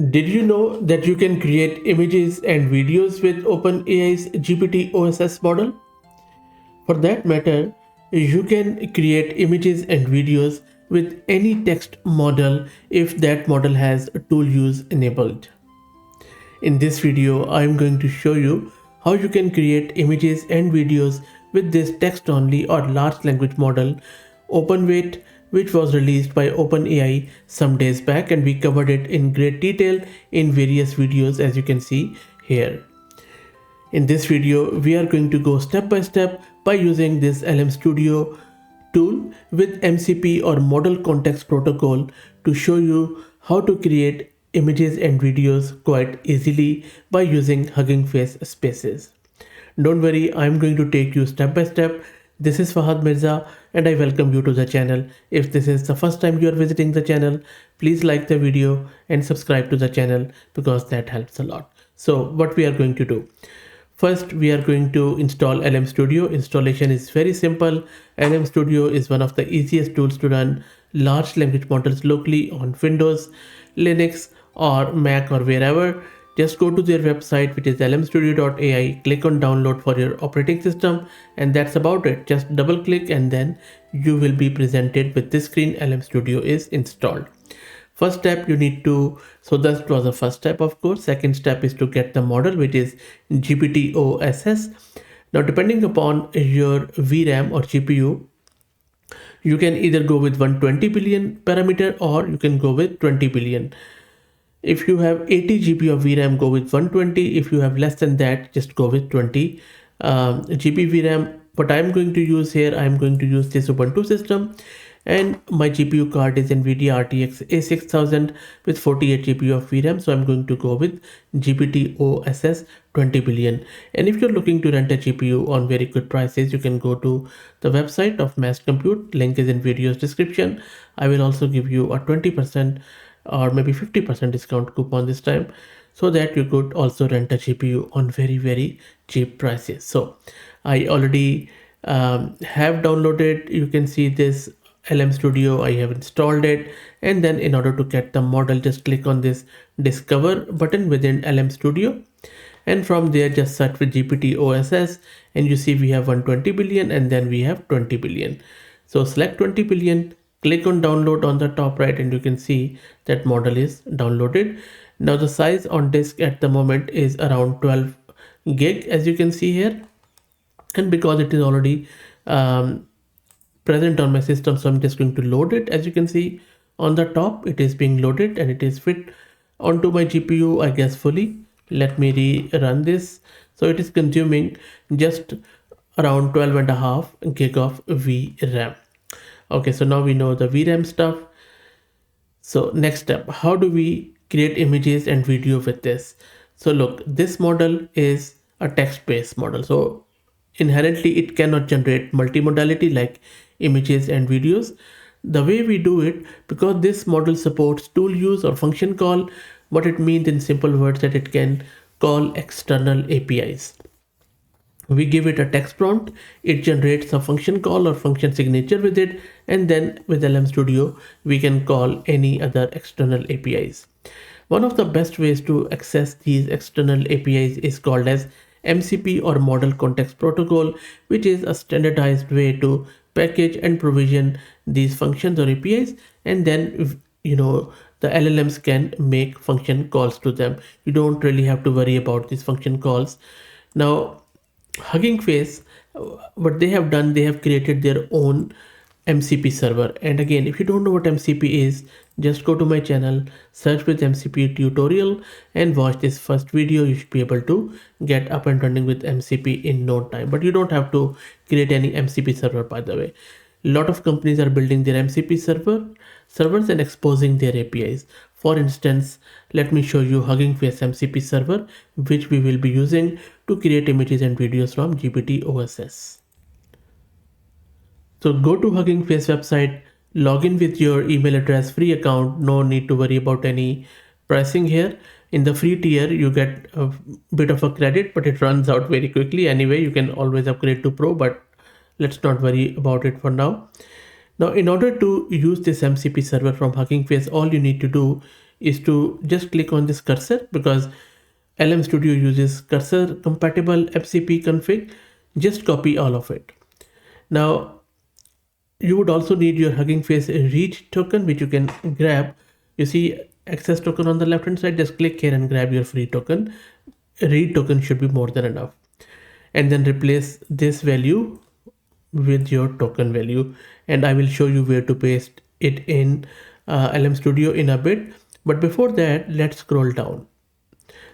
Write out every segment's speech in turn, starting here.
Did you know that you can create images and videos with OpenAI's GPT-OSS model? For that matter, you can create images and videos with any text model if that model has tool use enabled. In this video, I am going to show you how you can create images and videos with this text only or large language model OpenWeight, which was released by OpenAI some days back, and we covered it in great detail in various videos as you can see here. In this video, we are going to go step by step by using this LM Studio tool with MCP or Model Context Protocol to show you how to create images and videos quite easily by using Hugging Face spaces. Don't worry, I'm going to take you step by step. This is Fahad Mirza and I welcome you to the channel. If this is the first time you are visiting the channel, please like the video and subscribe to the channel because that helps a lot. So what we are going to do. First, we are going to install LM Studio. Installation is very simple. LM Studio is one of the easiest tools to run large language models locally on Windows, Linux, or Mac or wherever. Just go to their website, which is lmstudio.ai, click on download for your operating system, and that's about it. Just double click and then you will be presented with this screen. LM Studio is installed. First step you need to, so that was the first step of course. Second step is to get the model, which is GPT-OSS. Now depending upon your VRAM or GPU, you can either go with 120 billion parameter or you can go with 20 billion. If you have 80 GB of VRAM, go with 120. If you have less than that, just go with 20 GB VRAM. What I'm going to use here, I'm going to use this Ubuntu system, and my GPU card is NVIDIA RTX A6000 with 48 GB of VRAM. So I'm going to go with GPT-OSS 20 billion. And if you're looking to rent a GPU on very good prices, you can go to the website of Mass Compute. Link is in video's description. I will also give you a 20% or maybe 50% discount coupon this time, so that you could also rent a GPU on very cheap prices. So I already have downloaded, you can see this LM Studio, I have installed it, and then in order to get the model, just click on this discover button within LM Studio, and from there just search with GPT-OSS, and you see we have 120 billion and then we have 20 billion. So select 20 billion, click on download on the top right, and you can see that model is downloaded. Now the size on disk at the moment is around 12 gig as you can see here, and because it is already present on my system, so I'm just going to load it. As you can see on the top, it is being loaded and it is fit onto my GPU, I guess fully. Let me rerun this. So it is consuming just around 12.5 gig of VRAM. Okay, so now we know the VRAM stuff. So next step, how do we create images and video with this? So look, this model is a text-based model. So inherently it cannot generate multimodality like images and videos. The way we do it, because this model supports tool use or function call, what it means in simple words that it can call external APIs. We give it a text prompt, it generates a function call or function signature with it, and then with LM Studio we can call any other external APIs. One of the best ways to access these external APIs is called as MCP or Model Context Protocol, which is a standardized way to package and provision these functions or APIs, and then the LLMs can make function calls to them. You don't really have to worry about these function calls. Now Hugging Face, what they have done, they have created their own MCP server. And again, if you don't know what MCP is, just go to my channel, search with MCP tutorial and watch this first video. You should be able to get up and running with MCP in no time. But you don't have to create any MCP server, by the way. A lot of companies are building their MCP servers and exposing their APIs. For instance, let me show you Hugging Face MCP server, which we will be using to create images and videos from GPT-OSS. So go to Hugging Face website, log in with your email address, free account, no need to worry about any pricing here. In the free tier, you get a bit of a credit, but it runs out very quickly. Anyway, you can always upgrade to Pro, but let's not worry about it for now. Now, in order to use this MCP server from Hugging Face, all you need to do, is to just click on this cursor, because LM Studio uses cursor compatible FCP config. Just copy all of it. Now you would also need your Hugging Face read token, which you can grab. You see access token on the left hand side, just click here and grab your free token. Read token should be more than enough. And then replace this value with your token value, and I will show you where to paste it in LM Studio in a bit. But before that, let's scroll down.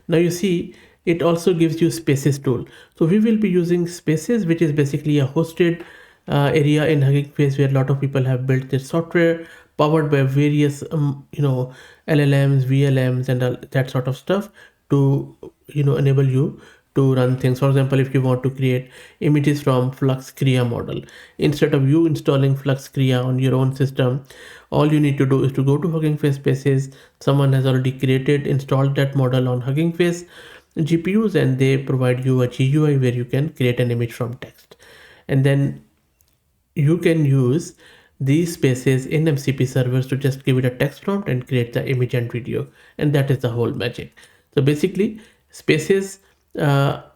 Now you see it also gives you spaces tool. So we will be using spaces, which is basically a hosted area in Hugging Face where a lot of people have built their software powered by various LLMs, VLMs, and that sort of stuff to enable you to run things. For example, if you want to create images from Flux Kriya model, instead of you installing Flux Kriya on your own system, all you need to do is to go to Hugging Face Spaces. Someone has already installed that model on Hugging Face GPUs, and they provide you a GUI where you can create an image from text. And then you can use these spaces in MCP servers to just give it a text prompt and create the image and video. And that is the whole magic. So basically, spaces are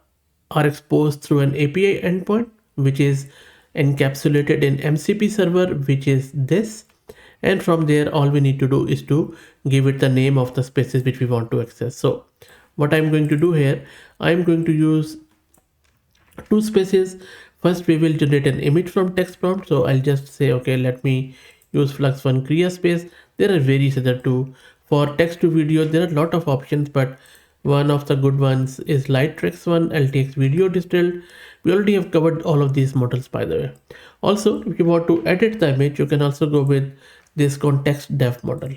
exposed through an API endpoint, which is encapsulated in MCP server, which is this. And from there, all we need to do is to give it the name of the spaces which we want to access. So what I'm going to do here, I'm going to use two spaces. First, we will generate an image from text prompt. So I'll just say, okay, let me use Flux One Kriya space. There are various other too. For text to video, there are a lot of options, but one of the good ones is Lightrix one, LTX video distilled. We already have covered all of these models, by the way. Also, if you want to edit the image, you can also go with this context dev model.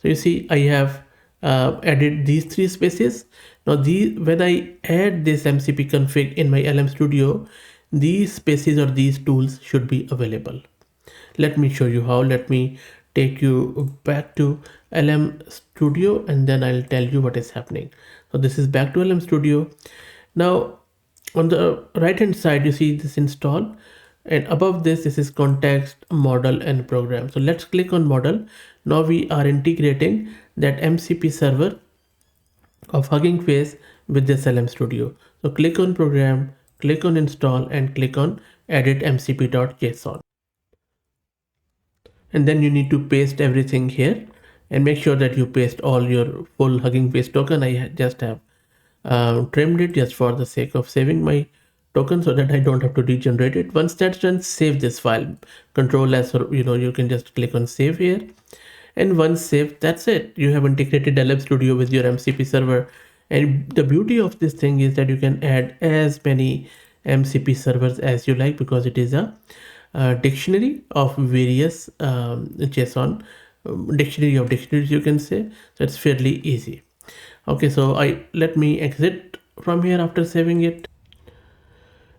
So you see, I have added these three spaces. Now when I add this MCP config in my LM Studio, these spaces or these tools should be available. Let me show you how. Let me take you back to LM Studio, and then I'll tell you what is happening. So this is back to LM Studio. Now on the right hand side, you see this install, and above this is context, model, and program. So let's click on model. Now we are integrating that MCP server of Hugging Face with this LM Studio. So click on program, click on install, and click on edit mcp.json. And then you need to paste everything here, and make sure that you paste all your full Hugging Face token. I just have trimmed it just for the sake of saving my token so that I don't have to regenerate it. Once that's done, save this file. Control S, or you can just click on save here. And once saved, that's it. You have integrated LM Studio with your MCP server. And the beauty of this thing is that you can add as many MCP servers as you like, because it is a dictionary of various JSON, dictionary of dictionaries, you can say. So it's fairly easy. Okay, so let me exit from here after saving it.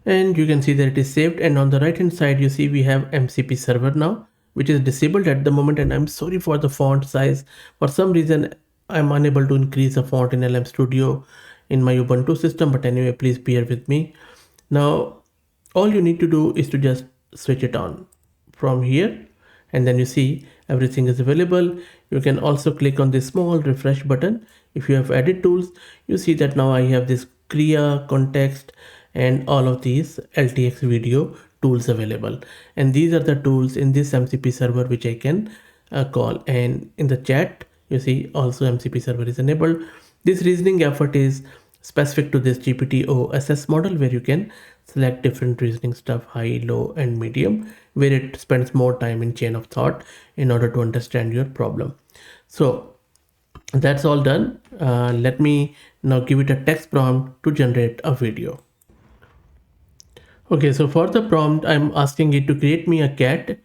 And you can see that it is saved. And on the right hand side, you see we have MCP server now, which is disabled at the moment. And I'm sorry for the font size. For some reason, I'm unable to increase the font in LM Studio in my Ubuntu system. But anyway, please bear with me. Now, all you need to do is to just switch it on from here. And then you see everything is available. You can also click on this small refresh button. If you have added tools, you see that now I have this Kriya, context, and all of these LTX video tools available. And these are the tools in this MCP server which I can call. And in the chat, you see also MCP server is enabled. This reasoning effort is specific to this GPT-OSS model, where you can select different reasoning stuff, high, low, and medium, where it spends more time in chain of thought in order to understand your problem. So that's all done. Let me now give it a text prompt to generate a video. Okay, so for the prompt, I'm asking it to create me a cat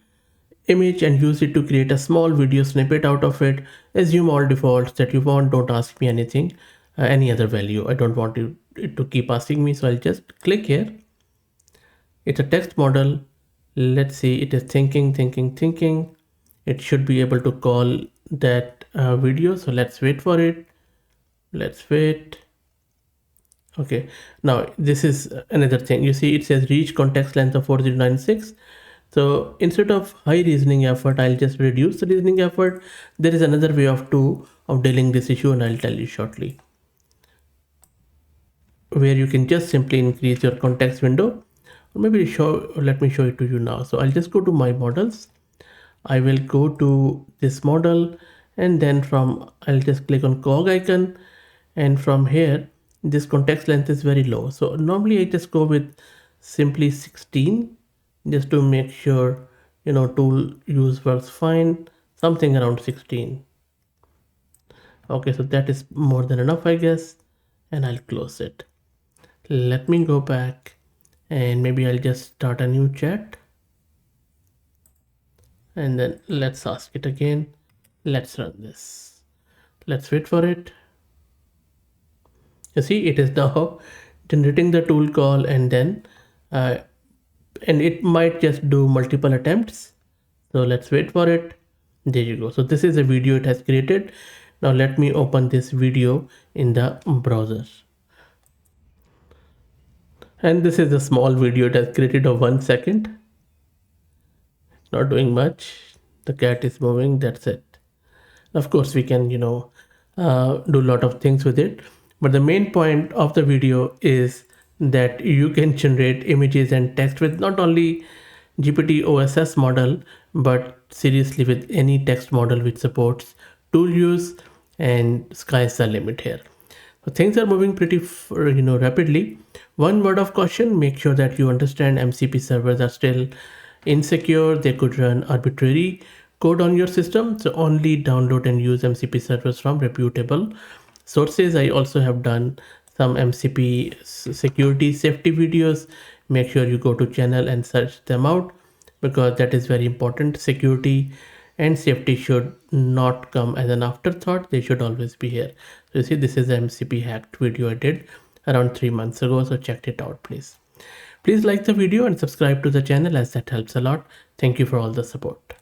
image and use it to create a small video snippet out of it. Assume all defaults that you want. Don't ask me anything, any other value. I don't want it to keep asking me. So I'll just click here. It's a text model. Let's see, it is thinking. It should be able to call that video. So let's wait for it. Let's wait. Okay, now this is another thing. You see it says reach context length of 4096. So instead of high reasoning effort, I'll just reduce the reasoning effort. There is another way of to of dealing this issue, and I'll tell you shortly, where you can just simply increase your context window. Or maybe let me show it to you now. So I'll just go to my models. I will go to this model, and then I'll just click on cog icon, and from here this context length is very low. So normally I just go with simply 16 just to make sure tool use works fine, something around 16. Okay, so that is more than enough, I guess, and I'll close it. Let me go back, and maybe I'll just start a new chat, and then let's ask it again. Let's run this. Let's wait for it. You see, it is now generating the tool call, and then and it might just do multiple attempts. So let's wait for it. There you go. So this is a video it has created. Now let me open this video in the browser. And this is a small video it has created of 1 second. Not doing much. The cat is moving, that's it. Of course we can do a lot of things with it, but the main point of the video is that you can generate images and text with not only GPT-OSS model, but seriously with any text model which supports tool use, and sky's the limit here. So things are moving pretty rapidly. One word of caution: make sure that you understand MCP servers are still insecure. They could run arbitrary code on your system, so only download and use MCP servers from reputable sources. I also have done some MCP security safety videos. Make sure you go to channel and search them out, because that is very important. Security and safety should not come as an afterthought, they should always be here. So you see, this is an MCP hacked video I did around 3 months ago, so check it out please. Please like the video and subscribe to the channel, as that helps a lot. Thank you for all the support.